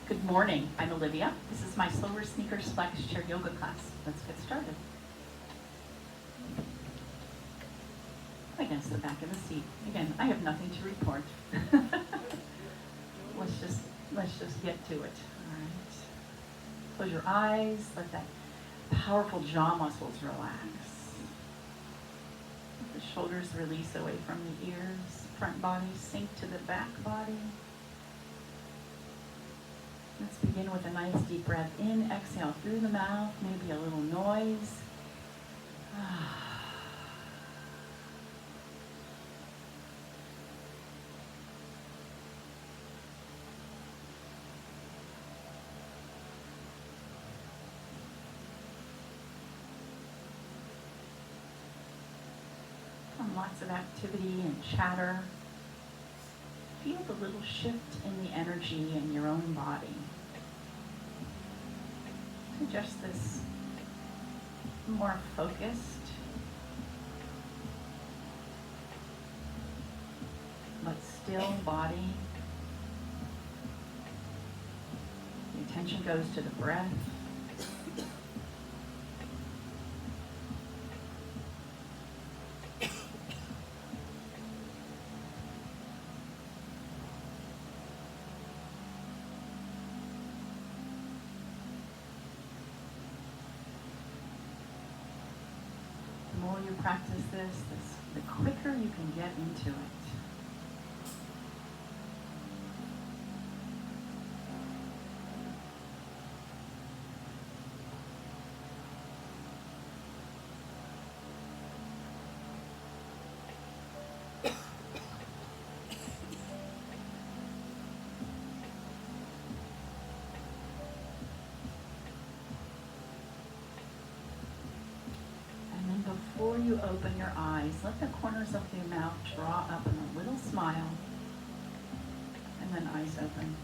Good morning, I'm Olivia. This is my Silversneakers Flex Chair Yoga class. Let's get started. Against the back of the seat. Again, I have nothing to report. Let's just get to it. All right. Close your eyes, let that powerful jaw muscles relax. Let the shoulders release away from the ears, front body sink to the back body. Let's begin with a nice deep breath in, exhale through the mouth, maybe a little noise. Lots of activity and chatter. Feel the little shift in the energy in your own body. So just this more focused, but still body. The attention goes to the breath. The more you practice this, the quicker you can get into it. Before you open your eyes, let the corners of your mouth draw up in a little smile, and then eyes open.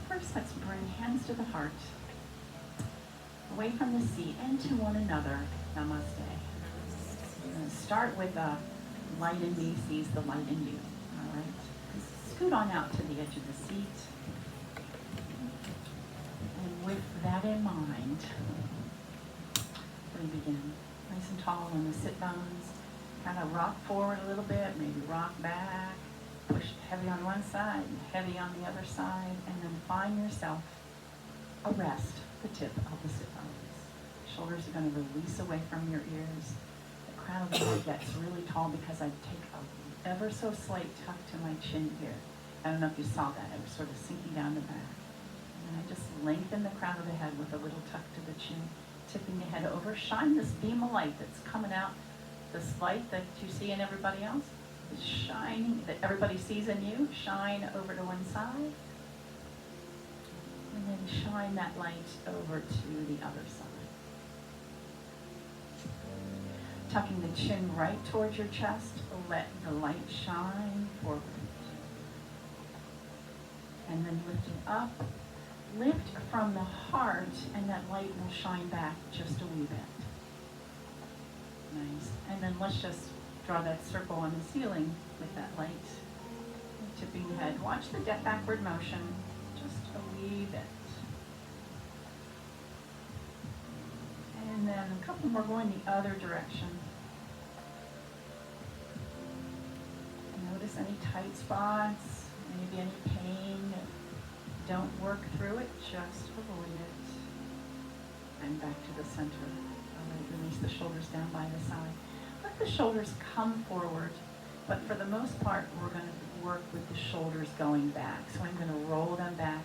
First, let's bring hands to the heart, away from the seat, into one another. Namaste. We're going to start with a light in me sees the light in you. All right. Scoot on out to the edge of the seat. And with that in mind, we begin. Nice and tall on the sit bones. Kind of rock forward a little bit, maybe rock back. Push heavy on one side and heavy on the other side. And then find yourself a rest, the tip of the sit bones. Shoulders are going to release away from your ears. The crown of the head gets really tall because I take a ever so slight tuck to my chin here. I don't know if you saw that. It was sort of sinking down the back. And I just lengthen the crown of the head with a little tuck to the chin. Tipping the head over, shine this beam of light that's coming out, this light that you see in everybody else, is shining, that everybody sees in you, shine over to one side, and then shine that light over to the other side. Tucking the chin right towards your chest, let the light shine forward. And then lifting up, lift from the heart, and that light will shine back just a wee bit. Nice. And then let's just draw that circle on the ceiling with that light. Tipping the head. Watch the backward motion, just a wee bit. And then a couple more going the other direction. Notice any tight spots, maybe any pain. Don't work through it, just avoid it. And back to the center. All right, release the shoulders down by the side. Let the shoulders come forward, but for the most part, we're going to work with the shoulders going back. So I'm going to roll them back,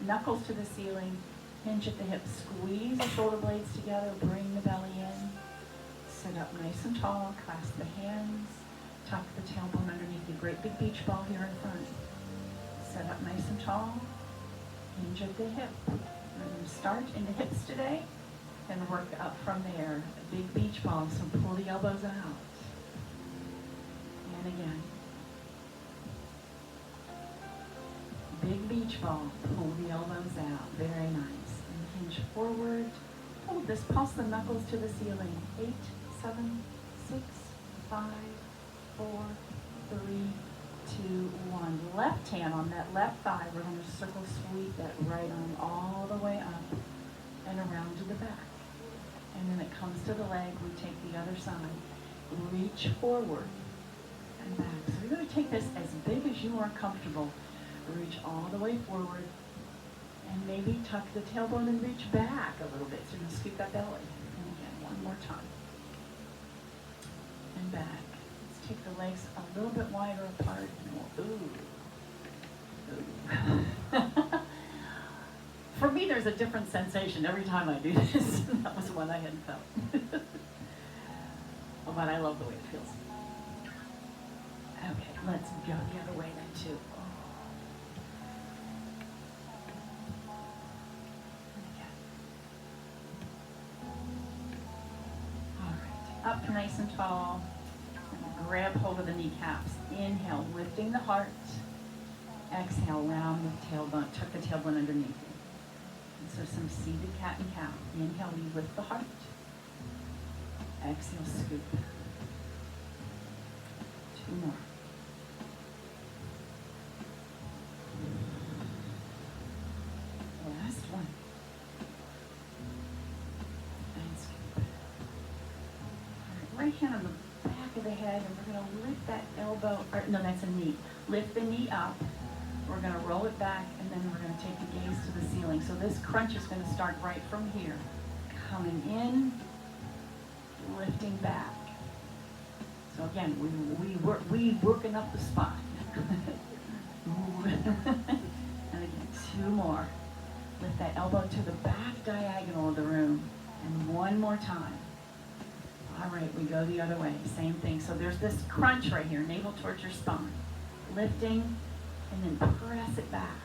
knuckles to the ceiling, hinge at the hips, squeeze the shoulder blades together, bring the belly in. Sit up nice and tall, clasp the hands, tuck the tailbone underneath the great big beach ball here in front. Sit up nice and tall. Hinge at the hip. We're going to start in the hips today and work up from there. A big beach ball, so pull the elbows out. And again. Big beach ball, pull the elbows out. Very nice. And hinge forward. Hold this, pulse the knuckles to the ceiling. 8, 7, 6, 5, 4, 3, 2, 1. Left hand on that left thigh. We're going to circle sweep that right arm all the way up and around to the back. And then it comes to the leg. We take the other side. Reach forward and back. So you're going to take this as big as you are comfortable. Reach all the way forward. And maybe tuck the tailbone and reach back a little bit. So you can scoop that belly. And again, one more time. And back. Let's take the legs a little bit wider apart. Ooh. For me, there's a different sensation every time I do this. That was one I hadn't felt. But I love the way it feels. Okay, let's go the other way then too. Up nice and tall. And grab hold of the kneecaps. Inhale, lifting the heart. Exhale, round the tailbone. Tuck the tailbone underneath you. And so some seated cat and cow. Inhale, you lift the heart. Exhale, scoop. 2 more. Last one. Right hand on the back of the head, and we're going to lift that elbow, or no, that's a knee. Lift the knee up. We're going to roll it back, and then we're going to take the gaze to the ceiling. So this crunch is going to start right from here. Coming in, lifting back. So again, we working up the spine. And again, 2 more. Lift that elbow to the back diagonal of the room, and 1 more time. All right, we go the other way. Same thing. So there's this crunch right here, navel towards your spine. Lifting, and then press it back.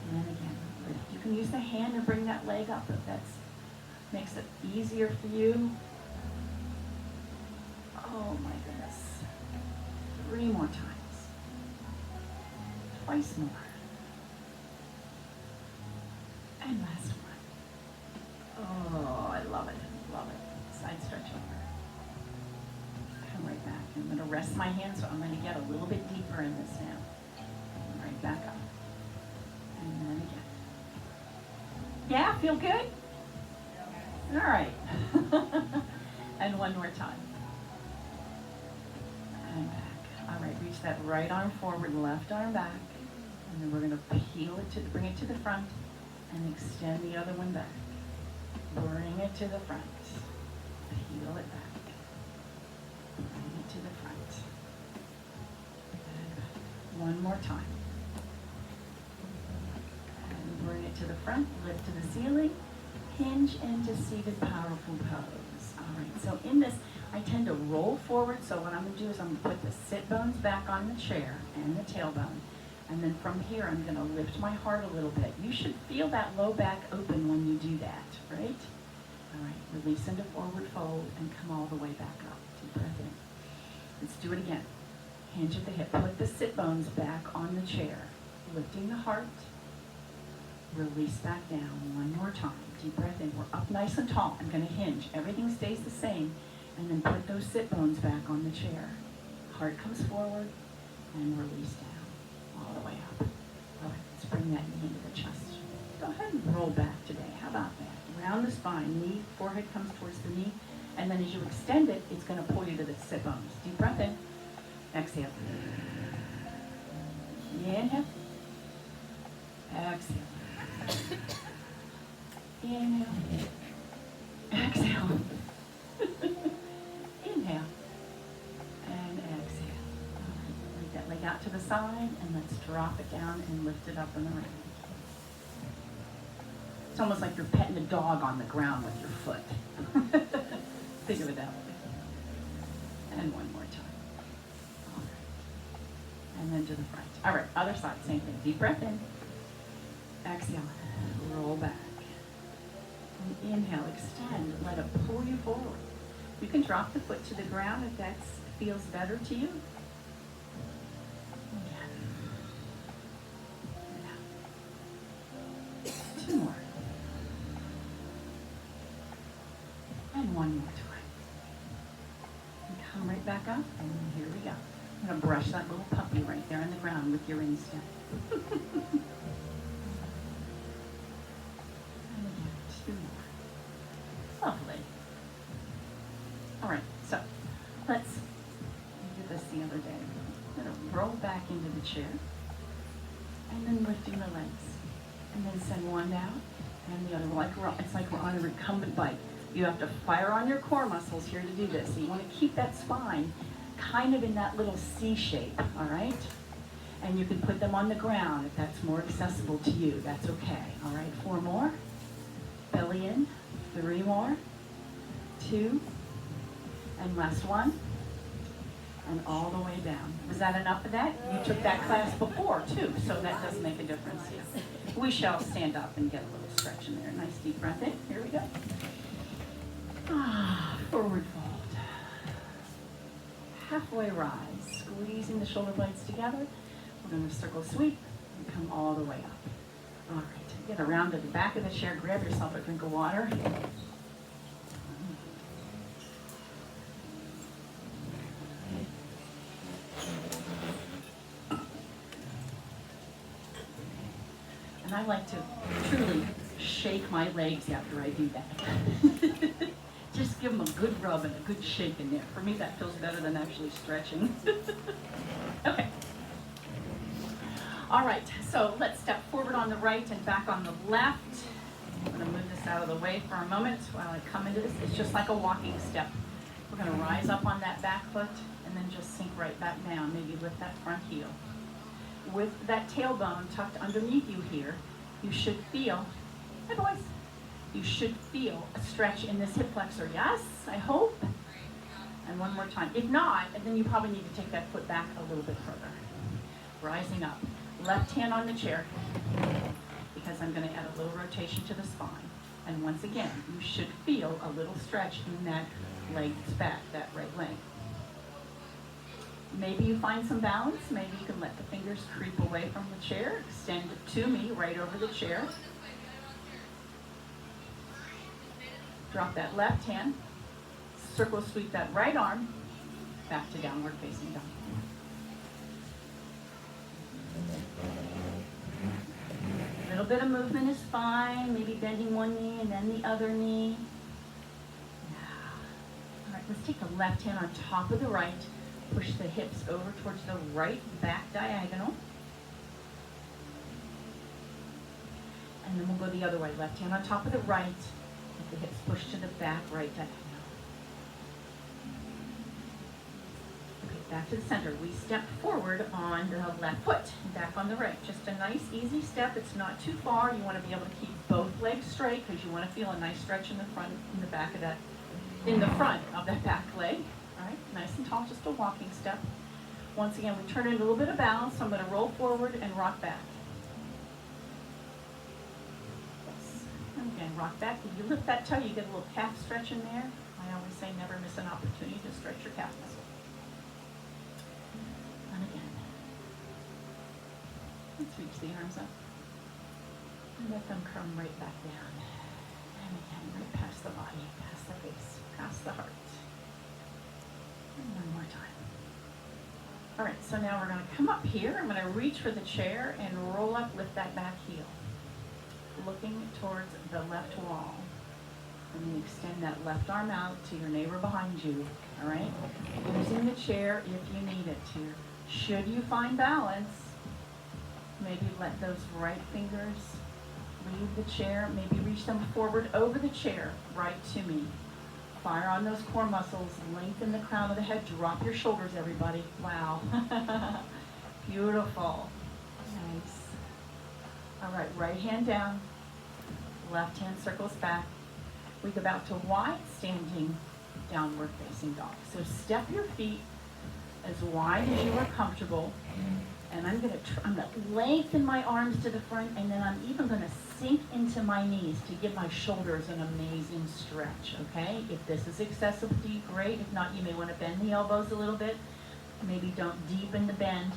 And then again, lift. You can use the hand to bring that leg up if that makes it easier for you. Oh my goodness. 3 more times. Twice more. And last one. Oh, I love it. Love it. Side stretch over. Come right back. I'm going to rest my hand, so I'm going to get a little bit deeper in this now. And right back up. And then again. Yeah, feel good? All right. And 1 more time. And back. All right, reach that right arm forward, left arm back. And then we're going to peel it to bring it to the front and extend the other one back. Bring it to the front. Peel it back. Bring it to the front. And back. 1 more time. And bring it to the front, lift to the ceiling, hinge into seated powerful pose. All right, so in this, I tend to roll forward, so what I'm going to do is I'm going to put the sit bones back on the chair and the tailbone. And then from here, I'm going to lift my heart a little bit. You should feel that low back open when you do that, right? All right, release into forward fold and come all the way back up. Deep breath in. Let's do it again. Hinge at the hip. Put the sit bones back on the chair. Lifting the heart. Release back down. 1 more time. Deep breath in. We're up nice and tall. I'm going to hinge. Everything stays the same. And then put those sit bones back on the chair. Heart comes forward and release down. All the way up. All right, let's bring that knee into the chest. Go ahead and roll back today. How about that? Round the spine. Knee, forehead comes towards the knee. And then as you extend it, it's going to pull you to the sit bones. Deep breath in. Exhale. Inhale. Exhale. Inhale. Exhale. Inhale. And exhale. All right. Leave that leg out to the side, and let's drop it down and lift it up in the right. It's almost like you're petting a dog on the ground with your foot. Think of it that way. And 1 more time. All right. And then to the front. All right, other side, same thing. Deep breath in. Exhale. Roll back. And inhale, extend. Let it pull you forward. You can drop the foot to the ground if that feels better to you. Again. 2 more. And 1 more time. And come right back up, and here we go. I'm going to brush that little puppy right there on the ground with your instep. And again, 2 more. Lovely. All right, so let's do this the other day. I'm going to roll back into the chair, and then lifting the legs, and then send one down and the other. It's like we're on a recumbent bike. You have to fire on your core muscles here to do this. So you want to keep that spine kind of in that little C shape, all right? And you can put them on the ground if that's more accessible to you. That's okay, all right? 4 more. Belly in. 3 more. 2. And last one. And all the way down. Was that enough of that? You took that class before, too, so that does make a difference. Yes. We shall stand up and get a little stretch in there. Nice deep breath in. Here we go. Forward fold. Halfway rise. Squeezing the shoulder blades together. We're going to circle sweep and come all the way up. All right. Get around to the back of the chair. Grab yourself a drink of water. And I like to truly shake my legs after I do that. Just give them a good rub and a good shake in there. For me, that feels better than actually stretching. Okay. All right, so let's step forward on the right and back on the left. I'm going to move this out of the way for a moment while I come into this. It's just like a walking step. We're going to rise up on that back foot and then just sink right back down. Maybe lift that front heel. With that tailbone tucked underneath you here, you should feel, hi boys, you should feel a stretch in this hip flexor. Yes, I hope. And one more time. If not, then you probably need to take that foot back a little bit further. Rising up. Left hand on the chair, because I'm going to add a little rotation to the spine. And once again, you should feel a little stretch in that leg's back, that right leg. Maybe you find some balance. Maybe you can let the fingers creep away from the chair. Extend to me right over the chair. Drop that left hand. Circle sweep that right arm back to downward facing dog. A little bit of movement is fine. Maybe bending one knee and then the other knee. All right, let's take the left hand on top of the right. Push the hips over towards the right back diagonal. And then we'll go the other way. Left hand on top of the right. Let the hips push to the back right diagonal. Okay, back to the center. We step forward on the left foot. Back on the right. Just a nice, easy step. It's not too far. You want to be able to keep both legs straight because you want to feel a nice stretch in the front, in the back of that, in the front of that back leg. All right, nice and tall, just a walking step. Once again, we turn in a little bit of balance, so I'm going to roll forward and rock back. Yes. And again, rock back. If you lift that toe, you get a little calf stretch in there. I always say never miss an opportunity to stretch your calf muscle. And again. Let's reach the arms up. And let them come right back down. And again, right past the body, past the face, past the heart. One more time. All right, so now we're going to come up here. I'm going to reach for the chair and roll up, lift that back heel. Looking towards the left wall. And then extend that left arm out to your neighbor behind you. All right? Using the chair if you need it to. Should you find balance, maybe let those right fingers leave the chair. Maybe reach them forward over the chair, right to me. Fire on those core muscles, lengthen the crown of the head, drop your shoulders, everybody. Wow. Beautiful. Nice. All right, right hand down, left hand circles back. We go back to wide standing downward facing dog. So step your feet as wide as you are comfortable. And I'm going to lengthen my arms to the front, and then I'm even going to sink into my knees to give my shoulders an amazing stretch, okay? If this is accessible to you, great. If not, you may want to bend the elbows a little bit. Maybe don't deepen the bend.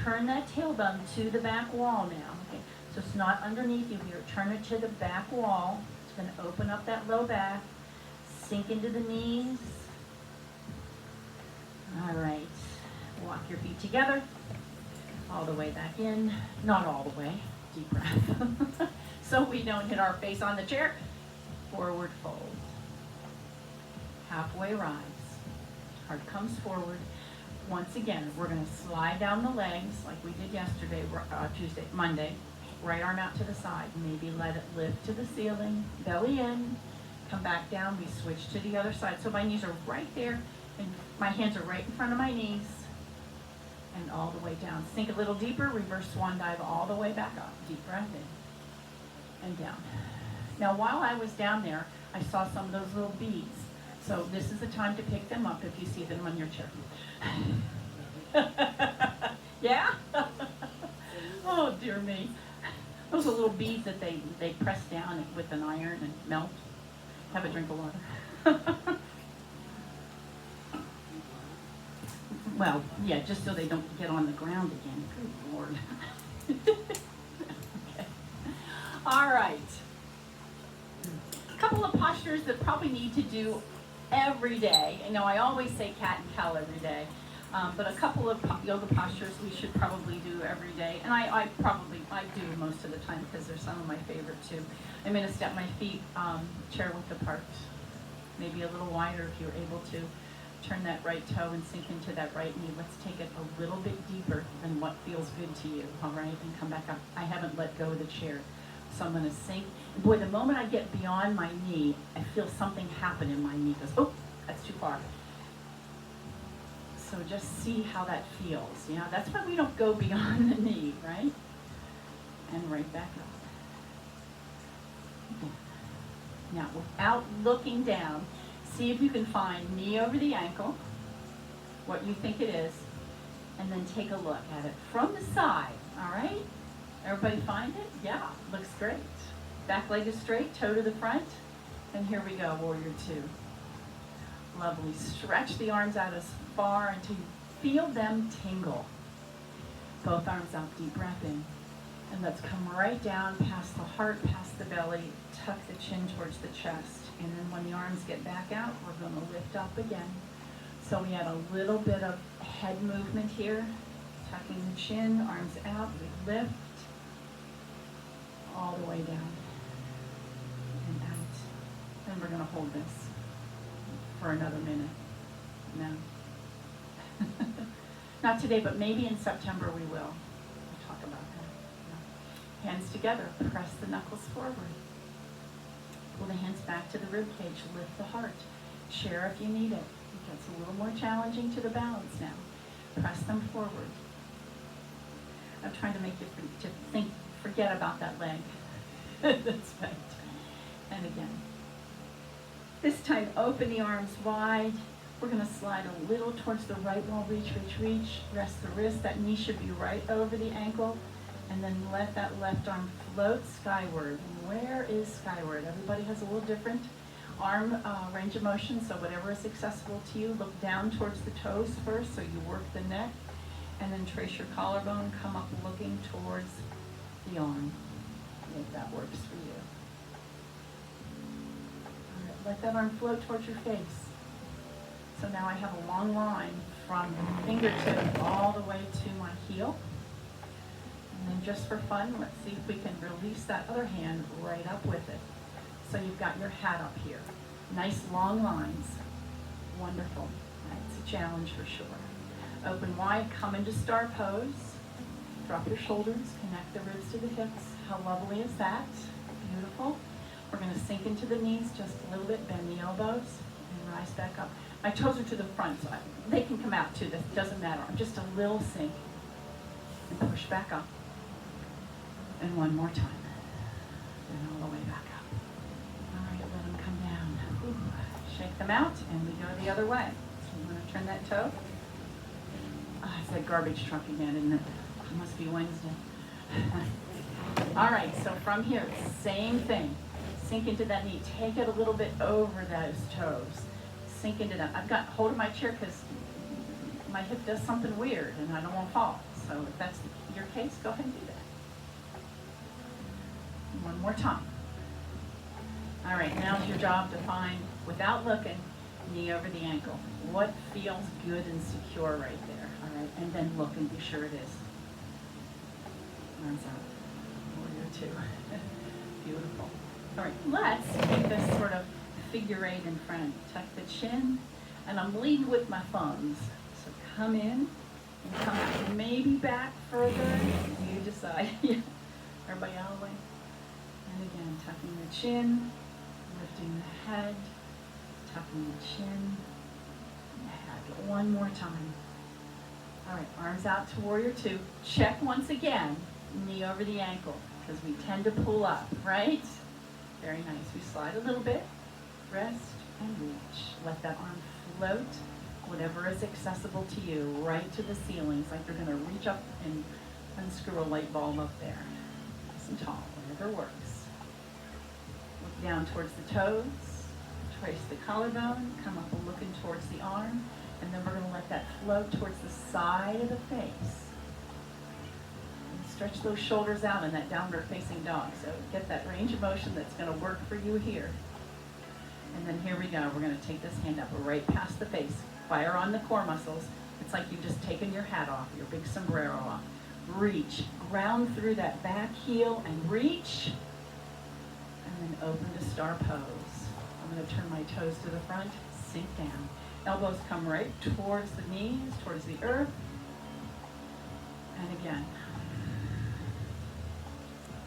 Turn that tailbone to the back wall now, okay? So it's not underneath you here. Turn it to the back wall. It's going to open up that low back. Sink into the knees. All right. Walk your feet together. All the way back in, not all the way, deep breath. So we don't hit our face on the chair. Forward fold. Halfway rise. Heart comes forward. Once again, we're going to slide down the legs like we did yesterday, Monday. Right arm out to the side. Maybe let it lift to the ceiling. Belly in. Come back down. We switch to the other side. So my knees are right there, and my hands are right in front of my knees. And all the way down. Sink a little deeper. Reverse swan dive all the way back up. Deep breath in and down. Now, while I was down there, I saw some of those little beads. So this is the time to pick them up if you see them on your chair. Yeah? Oh, dear me. Those are little beads that they press down with an iron and melt. Have a drink of water. Well, yeah, just so they don't get on the ground again. Good Lord. Okay. All right. A couple of postures that probably need to do every day. You know, I always say cat and cow every day, but a couple of yoga postures we should probably do every day. And I do most of the time because they're some of my favorite too. I'm going to step my feet chair width apart, maybe a little wider if you're able to. Turn that right toe and sink into that right knee. Let's take it a little bit deeper than what feels good to you, all right? And come back up. I haven't let go of the chair, so I'm going to sink. Boy, the moment I get beyond my knee, I feel something happen in my knee. It goes, oh, that's too far. So just see how that feels. You know, that's why we don't go beyond the knee, right? And right back up. Okay. Now, without looking down, see if you can find knee over the ankle, what you think it is, and then take a look at it from the side, all right? Everybody find it? Yeah, looks great. Back leg is straight, toe to the front, and here we go, warrior two. Lovely. Stretch the arms out as far until you feel them tingle. Both arms out, deep breath in. And let's come right down past the heart, past the belly, tuck the chin towards the chest. And then when the arms get back out, we're going to lift up again. So we had a little bit of head movement here. Tucking the chin, arms out, we lift. All the way down. And out. And we're going to hold this for another minute. No. Not today, but maybe in September we will. We'll talk about that. Hands together, press the knuckles forward. Pull the hands back to the rib cage, lift the heart. Chair if you need it. It gets a little more challenging to the balance now. Press them forward. I'm trying to make you forget about that leg. That's right. And again. This time, open the arms wide. We're going to slide a little towards the right wall. Reach, reach, reach. Rest the wrist. That knee should be right over the ankle. And then let that left arm float skyward. And where is skyward? Everybody has a little different arm range of motion, so whatever is accessible to you. Look down towards the toes first, so you work the neck. And then trace your collarbone, come up looking towards the arm, if that works for you. All right, let that arm float towards your face. So now I have a long line from fingertip all the way to my heel. And then just for fun, let's see if we can release that other hand right up with it. So you've got your hat up here. Nice long lines. Wonderful. That's a challenge for sure. Open wide, come into star pose. Drop your shoulders, connect the ribs to the hips. How lovely is that? Beautiful. We're going to sink into the knees just a little bit, bend the elbows, and rise back up. My toes are to the front, so they can come out too. That doesn't matter. I'm just a little sink. And push back up. And one more time. And all the way back up. All right, let them come down. Ooh. Shake them out, and we go the other way. So you want to turn that toe. It's that garbage truck again, isn't it? It must be Wednesday. All right, so from here, same thing. Sink into that knee. Take it a little bit over those toes. Sink into that. I've got hold of my chair because my hip does something weird and I don't want to fall. So if that's your case, go ahead and do that. One more time. All right, now's your job to find, without looking, knee over the ankle. What feels good and secure right there? All right, and then look and be sure it is. Arms out. Warrior two. Beautiful. All right, let's make this sort of figure eight in front. Tuck the chin, and I'm leading with my thumbs. So come in and come back. Maybe back further. You decide. Yeah. Everybody out of the way. And again, tucking the chin, lifting the head, tucking the chin, and the head. One more time. All right, arms out to warrior two. Check once again, knee over the ankle, because we tend to pull up, right? Very nice. We slide a little bit, rest, and reach. Let that arm float, whatever is accessible to you, right to the ceilings, like you're gonna reach up and unscrew a light bulb up there. Nice and tall, whatever works. Look down towards the toes, trace the collarbone, come up and looking towards the arm, and then we're gonna let that float towards the side of the face. And stretch those shoulders out in that downward facing dog. So get that range of motion that's gonna work for you here. And then here we go. We're gonna take this hand up right past the face. Fire on the core muscles. It's like you've just taken your hat off, your big sombrero off. Reach, ground through that back heel and reach. And then open to star pose. I'm gonna turn my toes to the front, sink down. Elbows come right towards the knees, towards the earth. And again.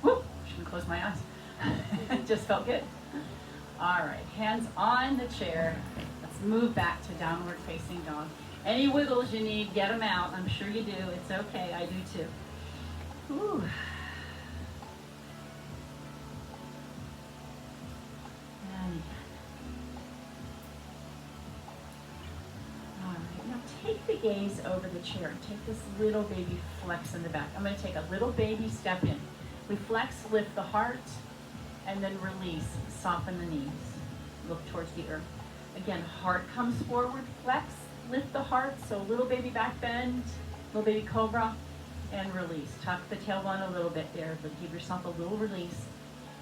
Whoop, shouldn't close my eyes. It just felt good. All right, hands on the chair. Let's move back to downward facing dog. Any wiggles you need, get them out. I'm sure you do. It's okay, I do too. Ooh. And all right, now take the gaze over the chair. Take this little baby flex in the back. I'm going to take a little baby step in. We flex, lift the heart, and then release, soften the knees. Look towards the earth. Again, heart comes forward, flex, lift the heart, so little baby back bend, little baby cobra, and release. Tuck the tailbone a little bit there, but give yourself a little release.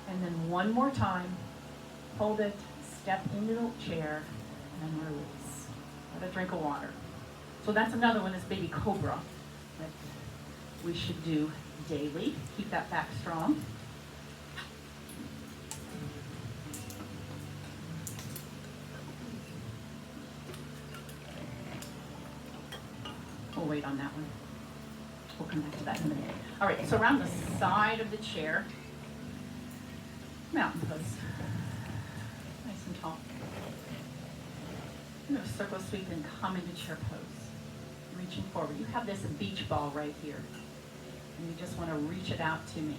And then one more time, hold it, step into the chair, and release. Have a drink of water. So that's another one, is baby cobra, that we should do daily. Keep that back strong. We'll wait on that one. We'll come back to that in a minute. All right, so around the side of the chair, mountain pose. Nice and tall. I'm going to circle sweep and come into chair pose. Reaching forward. You have this beach ball right here. And you just want to reach it out to me.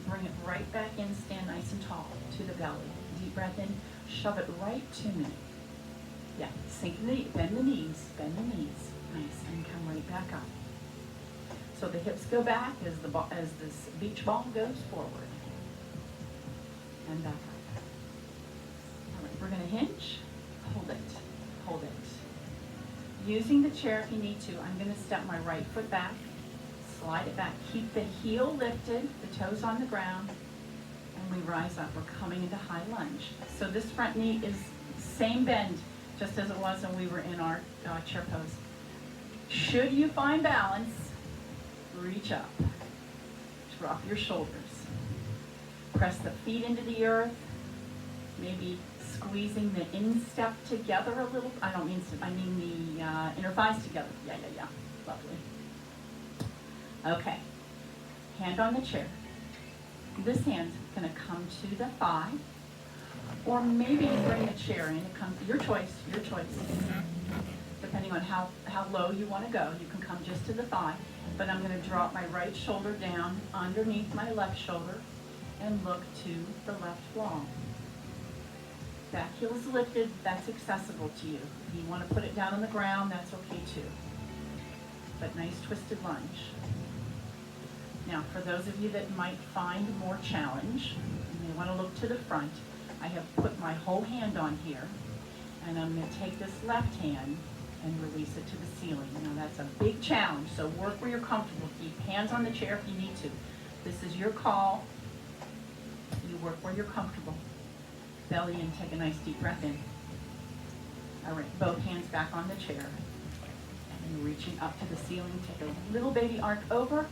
Bring it right back in, stand nice and tall to the belly. Deep breath in, shove it right to me. Yeah, sink the knee, bend the knees, bend the knees. Nice, and come right back up. So the hips go back as this beach ball goes forward. And back up. All right, we're gonna hinge, hold it, hold it. Using the chair if you need to, I'm gonna step my right foot back, slide it back, keep the heel lifted, the toes on the ground, and we rise up. We're coming into high lunge. So this front knee is same bend, just as it was when we were in our chair pose. Should you find balance, reach up, drop your shoulders, press the feet into the earth, maybe squeezing the instep together a little. I don't mean, I mean the inner thighs together. Yeah, lovely. Okay, hand on the chair. This hand's gonna come to the thigh, or maybe you bring the chair in. It comes, your choice. Depending on how low you want to go, you can come just to the thigh. But I'm going to drop my right shoulder down underneath my left shoulder and look to the left wall. Back heel is lifted, that's accessible to you. If you want to put it down on the ground, that's okay too. But nice twisted lunge. Now, for those of you that might find more challenge, you may want to look to the front. I have put my whole hand on here, and I'm going to take this left hand and release it to the ceiling. Now that's a big challenge, so work where you're comfortable. Keep hands on the chair if you need to. This is your call. You work where you're comfortable. Belly in, take a nice deep breath in. All right, both hands back on the chair. And reaching up to the ceiling, take a little baby arc over,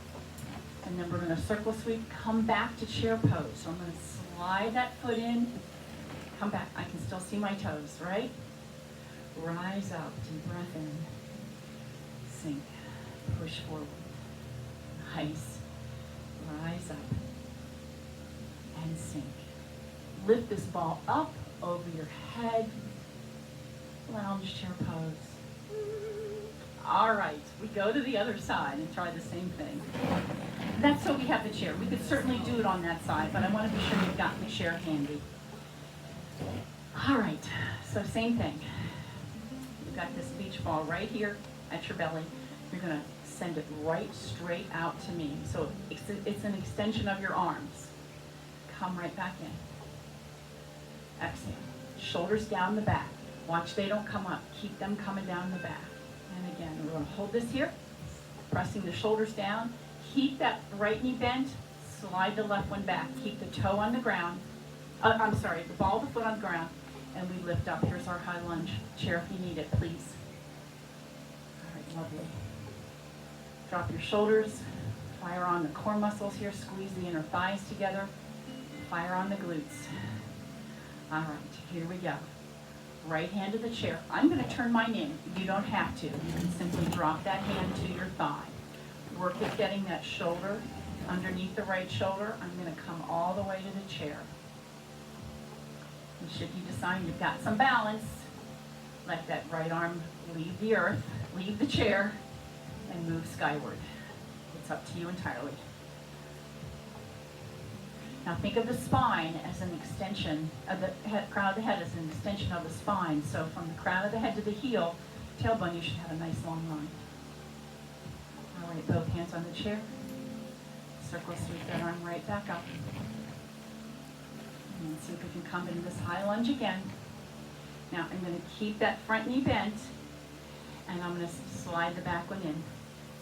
And then we're going to circle sweep, come back to chair pose. So I'm going to slide that foot in, come back. I can still see my toes, right? Rise up, deep breath in, sink, push forward. Nice. Rise up and sink. Lift this ball up over your head. Lounge chair pose. All right, we go to the other side and try the same thing. That's so we have the chair. We could certainly do it on that side, but I want to be sure you've got the chair handy. All right, so same thing. You've got this beach ball right here at your belly. You're going to send it right straight out to me. So it's an extension of your arms. Come right back in. Exhale. Shoulders down the back. Watch they don't come up. Keep them coming down the back. And again, we're going to hold this here, pressing the shoulders down. Keep that right knee bent. Slide the left one back. Keep the toe on the ground. The ball of the foot on the ground. And we lift up. Here's our high lunge. Chair if you need it, please. All right, lovely. Drop your shoulders. Fire on the core muscles here. Squeeze the inner thighs together. Fire on the glutes. All right, here we go. Right hand to the chair. I'm going to turn mine in. You don't have to. You can simply drop that hand to your thigh. Work at getting that shoulder underneath the right shoulder. I'm going to come all the way to the chair. And should you decide you've got some balance, let that right arm leave the earth, leave the chair, and move skyward. It's up to you entirely. Now think of the spine as an extension of the crown of the head as an extension of the spine. So from the crown of the head to the heel, tailbone, you should have a nice long line. All right, both hands on the chair. Circle sweep that arm right back up. And see if we can come into this high lunge again. Now I'm going to keep that front knee bent, and I'm going to slide the back one in.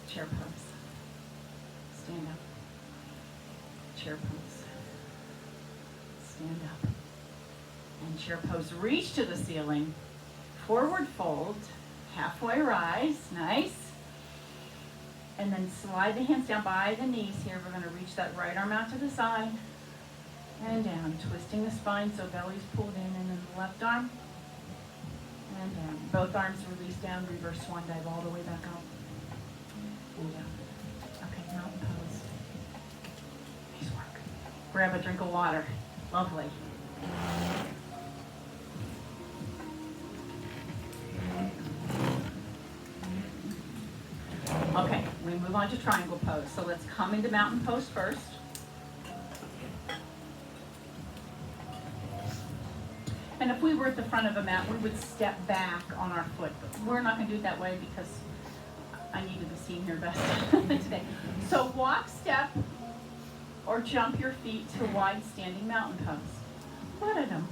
Chair pose. Stand up. Chair pose. Stand up. And chair pose. Reach to the ceiling. Forward fold. Halfway rise. Nice. And then slide the hands down by the knees here. We're going to reach that right arm out to the side. And down. Twisting the spine so belly's pulled in. And then the left arm. And down. Both arms release down. Reverse swan dive all the way back up. And down. Okay, mountain pose. Nice work. Grab a drink of water. Lovely. Okay, we move on to triangle pose. So let's come into mountain pose first. And if we were at the front of a mat, we would step back on our foot. But we're not going to do it that way because I need to be seen here best today. So walk, step, or jump your feet to wide standing mountain pose. Look at them.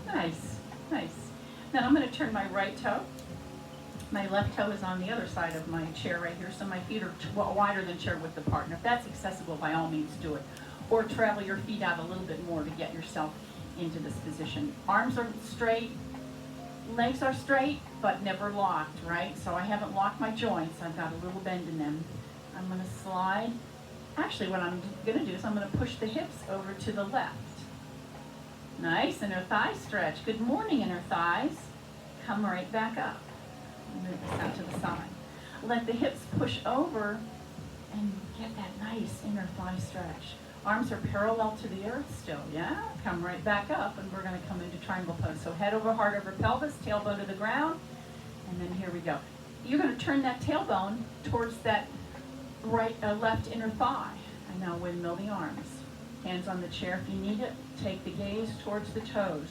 Nice, nice. Then I'm going to turn my right toe. My left toe is on the other side of my chair right here, so my feet are wider than chair width apart. And if that's accessible, by all means do it. Or travel your feet out a little bit more to get yourself into this position. Arms are straight, legs are straight, but never locked, right? So I haven't locked my joints. I've got a little bend in them. I'm going to slide. Actually, what I'm going to do is I'm going to push the hips over to the left. Nice, inner thigh stretch. Good morning, inner thighs. Come right back up. Move this out to the side. Let the hips push over and get that nice inner thigh stretch. Arms are parallel to the earth still, yeah? Come right back up, and we're going to come into triangle pose. So head over, heart over pelvis, tailbone to the ground, and then here we go. You're going to turn that tailbone towards that left inner thigh. And now windmill the arms. Hands on the chair if you need it. Take the gaze towards the toes.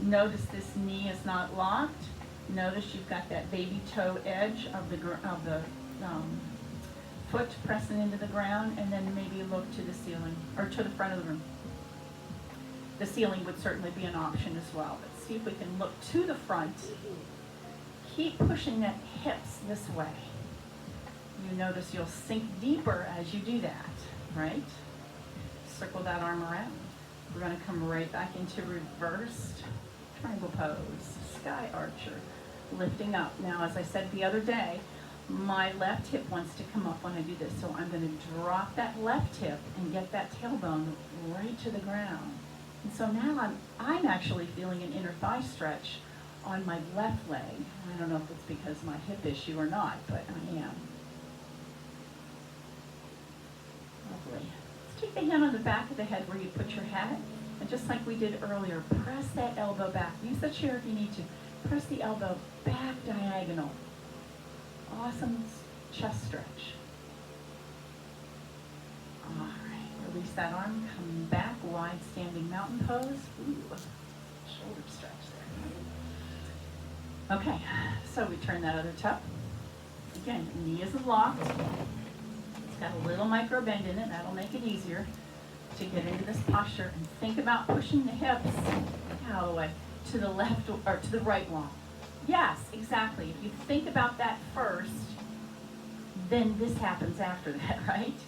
Notice this knee is not locked. Notice you've got that baby toe edge of the foot pressing into the ground, and then maybe look to the ceiling, or to the front of the room. The ceiling would certainly be an option as well, but see if we can look to the front. Keep pushing that hips this way. You notice you'll sink deeper as you do that, right? Circle that arm around. We're going to come right back into reversed triangle pose, sky archer, lifting up. Now, as I said the other day, My left hip wants to come up when I do this, so I'm going to drop that left hip and get that tailbone right to the ground. And so now I'm actually feeling an inner thigh stretch on my left leg. I don't know if it's because of my hip issue or not, but I am. Lovely. Let's take the hand on the back of the head where you put your head, and just like we did earlier, press that elbow back. Use the chair if you need to. Press the elbow back diagonal. Awesome chest stretch. All right, release that arm, come back, wide standing mountain pose. Ooh, shoulder stretch there. Okay, so we turn that other toe. Again, knee is locked. It's got a little micro bend in it. That'll make it easier to get into this posture. And think about pushing the hips out of the way to the left or to the right wall. Yes, exactly. If you think about that first, then this happens after that, right?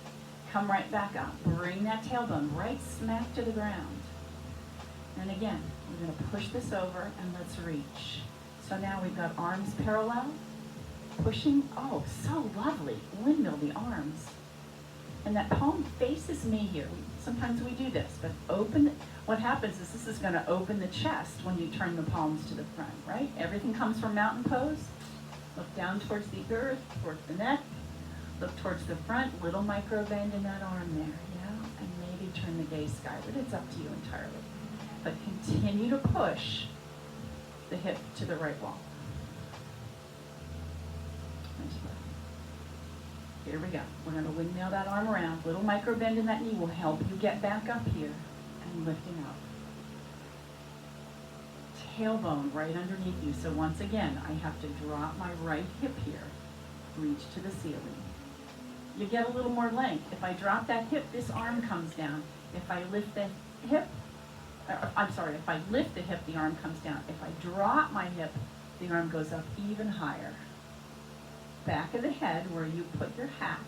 Come right back up. Bring that tailbone right smack to the ground. And again, we're going to push this over and let's reach. So now we've got arms parallel, pushing, oh, so lovely. Windmill the arms. And that palm faces me here. Sometimes we do this, but open. What happens is this is going to open the chest when you turn the palms to the front, right? Everything comes from mountain pose. Look down towards the earth, towards the neck. Look towards the front, little micro bend in that arm there, yeah? And maybe turn the gaze skyward. It's up to you entirely. But continue to push the hip to the right wall. Nice breath. Here we go. We're going to windmill that arm around. Little micro bend in that knee will help you get back up here and lifting up. Tailbone right underneath you. So once again, I have to drop my right hip here. Reach to the ceiling. You get a little more length. If I drop that hip, this arm comes down. If I lift the hip, if I lift the hip, the arm comes down. If I drop my hip, the arm goes up even higher. Back of the head where you put your hat,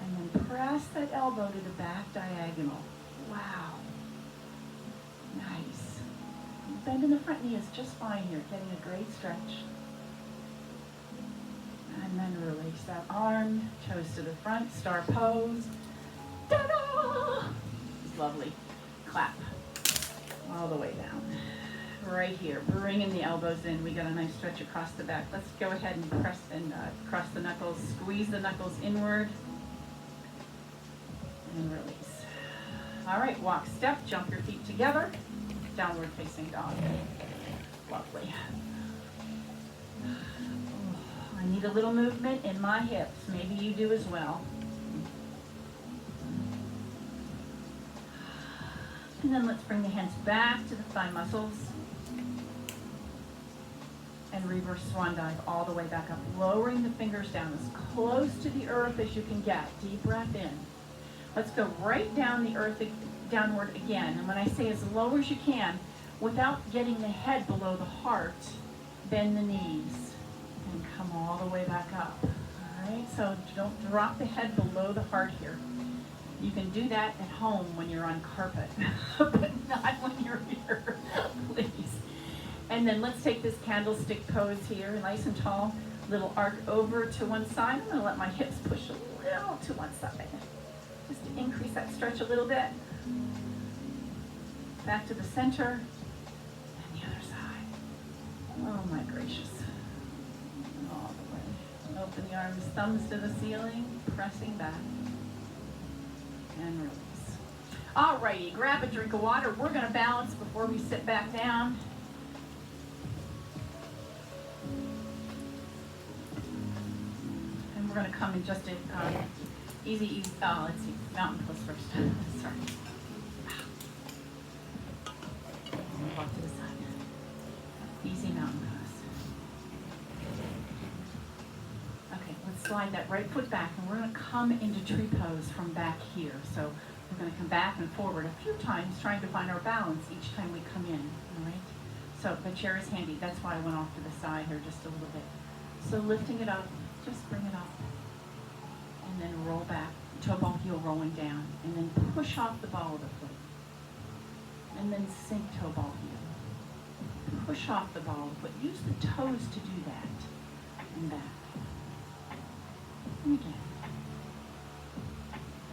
and then press that elbow to the back diagonal. Wow. Nice. Bend in the front knee is just fine here, getting a great stretch. And then release that arm, toes to the front, star pose. Ta-da! It's lovely. Clap. All the way down. Right here, bringing the elbows in. We got a nice stretch across the back. Let's go ahead and press and cross the knuckles, squeeze the knuckles inward, and release. All right, walk, step, jump your feet together, downward facing dog. Lovely. I need a little movement in my hips. Maybe you do as well. And then let's bring the hands back to the thigh muscles. And reverse swan dive all the way back up, lowering the fingers down as close to the earth as you can get. Deep breath in. Let's go right down the earth, downward again. And when I say as low as you can, without getting the head below the heart, bend the knees and come all the way back up. All right, so don't drop the head below the heart here. You can do that at home when you're on carpet, but not when you're here, please. And then let's take this candlestick pose here, nice and tall. Little arc over to one side. I'm going to let my hips push a little to one side, just to increase that stretch a little bit. Back to the center, and the other side. Oh my gracious. All the way. Open the arms, thumbs to the ceiling, pressing back. And release. All righty, grab a drink of water. We're going to balance before we sit back down. And we're going to come in just a easy, let's see, mountain pose first. Sorry. Walk to the side. Easy mountain pose. Okay, let's slide that right foot back, and we're going to come into tree pose from back here. So we're going to come back and forward a few times, trying to find our balance each time we come in, all right? So the chair is handy. That's why I went off to the side here just a little bit. So lifting it up, just bring it up, and then roll back, toe ball heel rolling down, and then push off the ball of the foot, and then sink toe ball heel. Push off the ball of the foot. Use the toes to do that, and back. And again.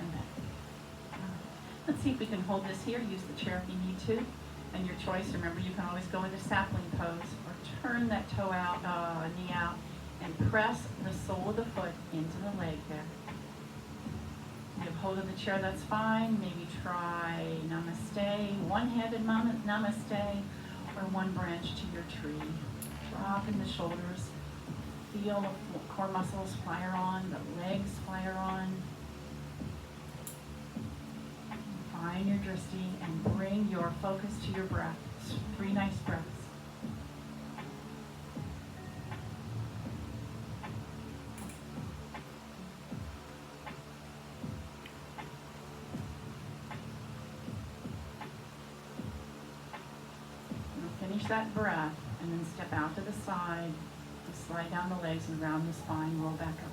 And back. All right. Let's see if we can hold this here. Use the chair if you need to. And your choice, remember, you can always go into sapling pose or turn that toe out, knee out, and press the sole of the foot into the leg there. You have hold of the chair, that's fine. Maybe try Namaste, one-handed Namaste, or one branch to your tree. Drop in the shoulders. Feel the core muscles fire on, the legs fire on. Find your drishti and bring your focus to your breath. 3 nice breaths. Finish that breath and then step out to the side, slide down the legs and round the spine, roll back up.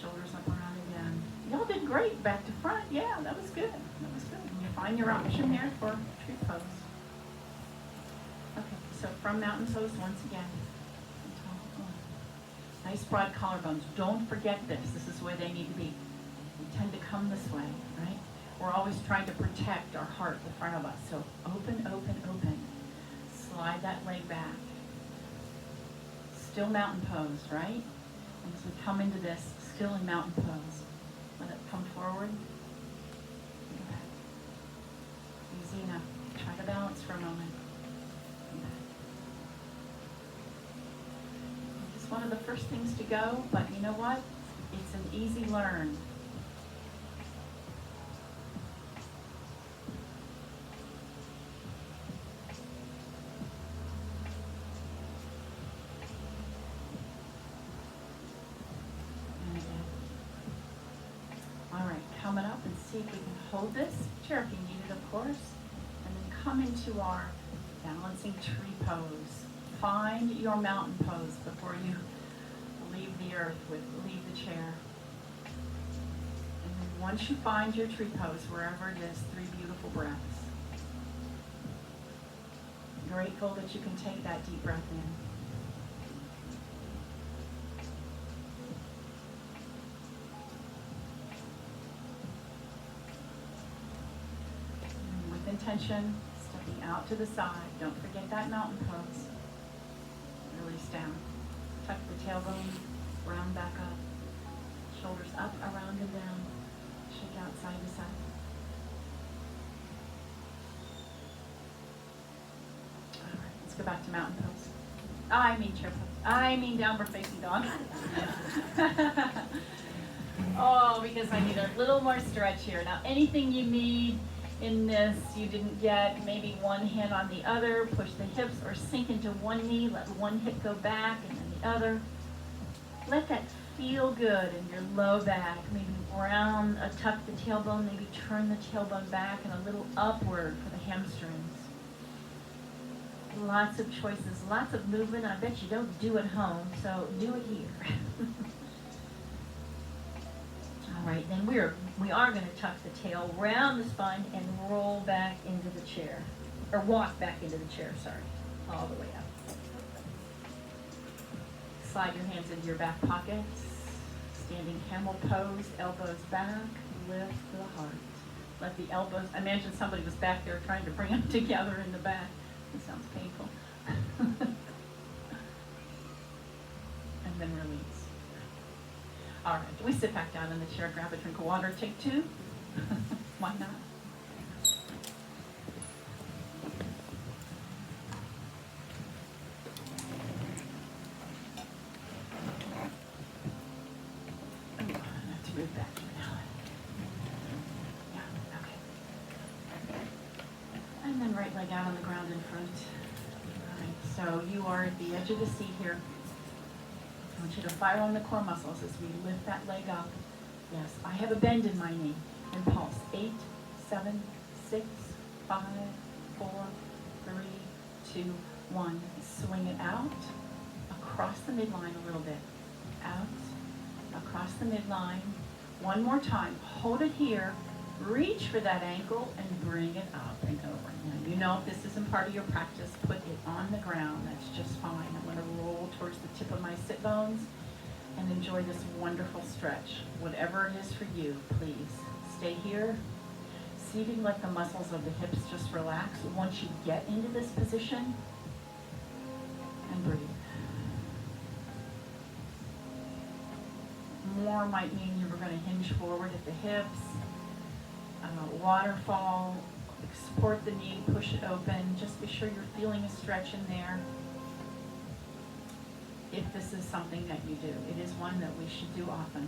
Shoulders up around again. Y'all did great, back to front. Yeah, that was good. That was good. And you find your option there for tree pose. Okay, so from mountain pose once again. Nice broad collarbones. Don't forget this. This is where they need to be. We tend to come this way, right? We're always trying to protect our heart, the front of us. So open, open, open. Slide that leg back. Still mountain pose, right? And as we come into this, still in mountain pose. Let it come forward. Go back. Easy enough. Try to balance for a moment. Go back. It's one of the first things to go, but you know what? It's an easy learn. Coming up and see if we can hold this chair if you need it, of course, and then come into our balancing tree pose. Find your mountain pose before you leave the earth, leave the chair. And then once you find your tree pose, wherever it is, 3 beautiful breaths. Grateful that you can take that deep breath in. Intention, stepping out to the side. Don't forget that mountain pose. Release down. Tuck the tailbone, round back up. Shoulders up, around and down. Shake out side to side. All right, let's go back to mountain pose. I mean chair pose. I mean downward facing dog. Oh, because I need a little more stretch here. Now, anything you need in this you didn't get, maybe one hand on the other, push the hips or sink into one knee, let one hip go back and then the other. Let that feel good in your low back. Maybe round, tuck the tailbone, maybe turn the tailbone back and a little upward for the hamstrings. Lots of choices, lots of movement. I bet you don't do at home, so do it here. All right, then we are going to tuck the tail round the spine and roll back into the chair, or walk back into the chair, sorry, all the way up. Slide your hands into your back pockets, standing camel pose, elbows back, lift the heart. Let the elbows, I imagine somebody was back there trying to bring them together in the back. It sounds painful. And then release. All right, we sit back down in the chair, grab a drink of water, take 2. Why not? Oh, I have to move back now. Yeah, okay. And then right leg out on the ground in front. All right, so you are at the edge of the seat here. I want you to fire on the core muscles as we lift that leg up. Yes, I have a bend in my knee. And pulse. 8, 7, 6, 5, 4, 3, 2, 1. Swing it out, across the midline a little bit. Out, across the midline. One more time. Hold it here. Reach for that ankle and bring it up and over. Now, you know if this isn't part of your practice, put it on the ground. That's just fine. I'm going to roll towards the tip of my sit bones and enjoy this wonderful stretch. Whatever it is for you, please stay here. Seating, let the muscles of the hips just relax. Once you get into this position, and breathe. More might mean you were going to hinge forward at the hips. Waterfall, support the knee, push it open. Just be sure you're feeling a stretch in there. If this is something that you do, it is one that we should do often.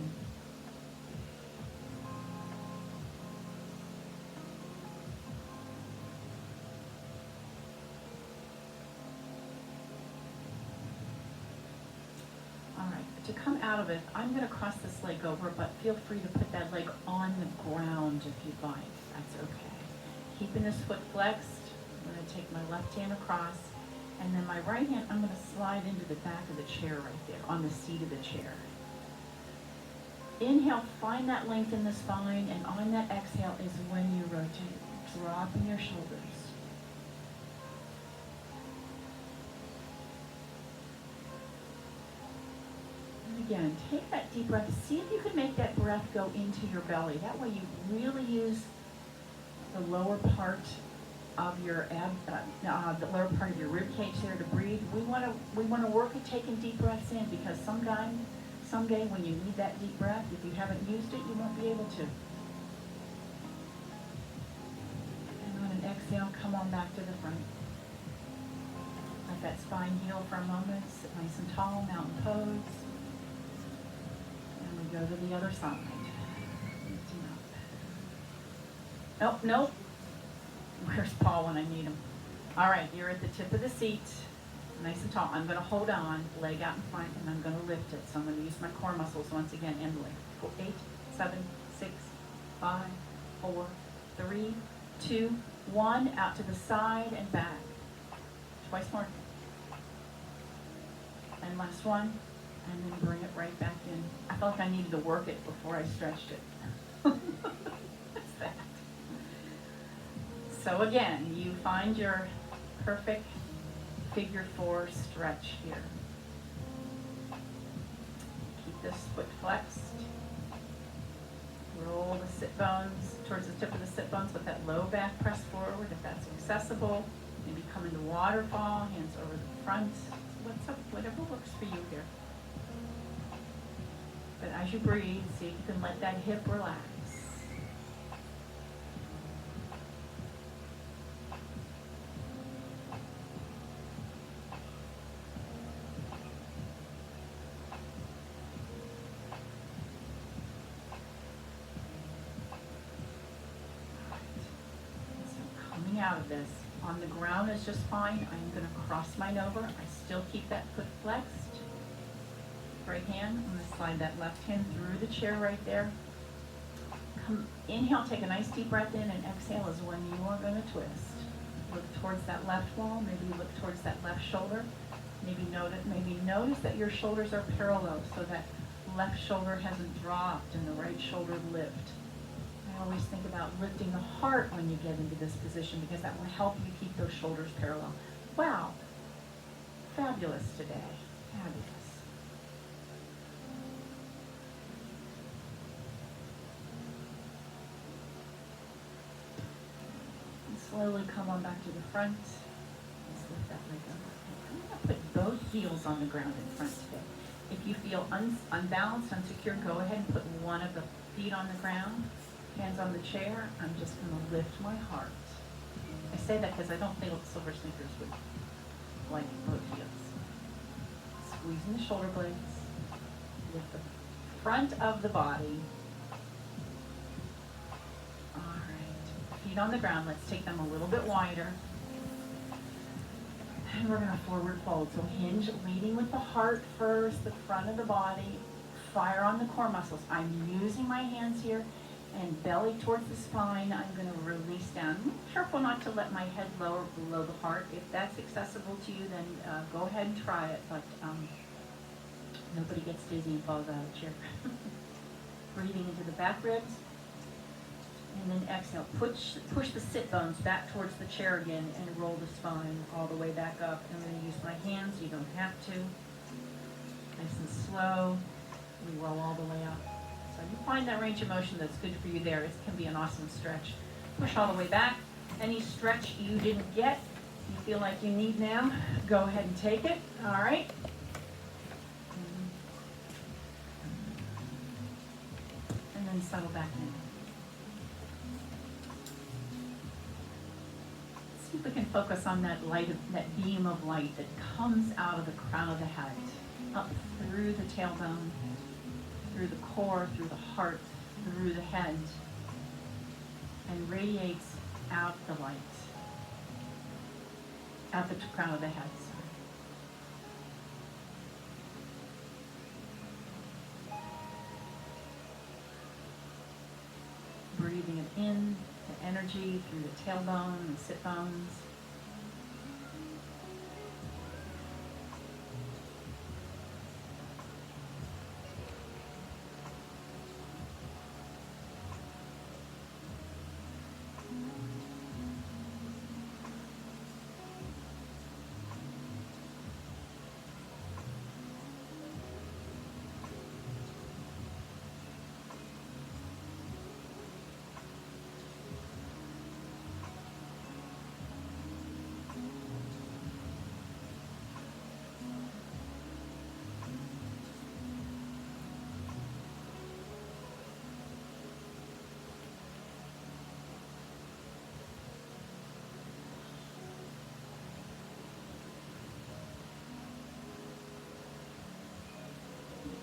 To come out of it, I'm going to cross this leg over, but feel free to put that leg on the ground if you'd like. That's okay. Keeping this foot flexed, I'm going to take my left hand across, and then my right hand, I'm going to slide into the back of the chair right there, on the seat of the chair. Inhale, find that length in the spine, and on that exhale is when you rotate, dropping your shoulders. Again, take that deep breath. See if you can make that breath go into your belly. That way you really use the lower part of your the lower part of your rib cage there to breathe. We want to work at taking deep breaths in, because someday when you need that deep breath, if you haven't used it, you won't be able to. And on an exhale, come on back to the front. Let that spine heal for a moment. Sit nice and tall, mountain pose. Go to the other side. Lifting up. Nope. Where's Paul when I need him? All right, you're at the tip of the seat, nice and tall. I'm going to hold on, leg out in front, and I'm going to lift it. So I'm going to use my core muscles once again, and leg. 8, 7, 6, 5, 4, 3, 2, 1. Out to the side and back. Twice more. And last one. And then bring it right back in. I felt like I needed to work it before I stretched it. What's that? So again, you find your perfect figure 4 stretch here. Keep this foot flexed. Roll the sit bones towards the tip of the sit bones with that low back press forward if that's accessible. Maybe come into waterfall, hands over the front. What's up? Whatever works for you here. But as you breathe, see if you can let that hip relax. So coming out of this, on the ground is just fine. I'm going to cross mine over. I still keep that foot flexed. Right hand, I'm going to slide that left hand through the chair right there. Inhale, take a nice deep breath in, and exhale is when you are going to twist. Look towards that left wall, maybe look towards that left shoulder. Maybe notice that your shoulders are parallel, so that left shoulder hasn't dropped and the right shoulder lift. I always think about lifting the heart when you get into this position, because that will help you keep those shoulders parallel. Wow, fabulous today, fabulous. Slowly come on back to the front. Let's lift that leg up. I'm going to put both heels on the ground in front today. If you feel unbalanced, unsecure, go ahead and put one of the feet on the ground, hands on the chair. I'm just going to lift my heart. I say that because I don't think Silversneakers would like both heels. Squeezing the shoulder blades, lift the front of the body. Feet on the ground, let's take them a little bit wider. And we're going to forward fold. So hinge, leading with the heart first, the front of the body, fire on the core muscles. I'm using my hands here and belly towards the spine. I'm going to release down. Be careful not to let my head lower below the heart. If that's accessible to you, then go ahead and try it, but nobody gets dizzy and falls out of the chair. Breathing into the back ribs. And then exhale, push the sit bones back towards the chair again and roll the spine all the way back up. I'm going to use my hands, you don't have to. Nice and slow, we roll all the way up. So you find that range of motion that's good for you there. It can be an awesome stretch. Push all the way back. Any stretch you didn't get, you feel like you need now, go ahead and take it, all right? And then settle back in. See if we can focus on that light, that beam of light that comes out of the crown of the head, up through the tailbone, through the core, through the heart, through the head, and radiates out the light, out the crown of the head. Breathing it in, the energy through the tailbone and sit bones.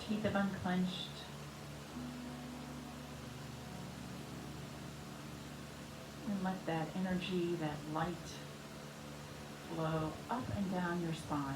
Teeth have unclenched. And let that energy, that light flow up and down your spine.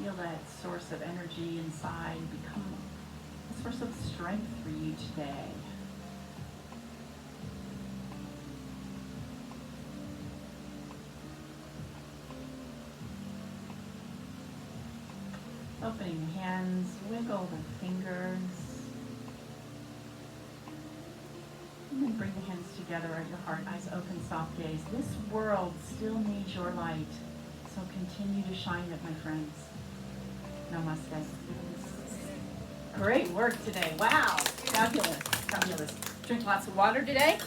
Feel that source of energy inside become a source of strength for you today. Opening the hands, wiggle the fingers. And then bring the hands together at your heart, eyes open, soft gaze. This world still needs your light, so continue to shine it, my friends. Namaste. Great work today. Wow. Fabulous. Fabulous. Drink lots of water today.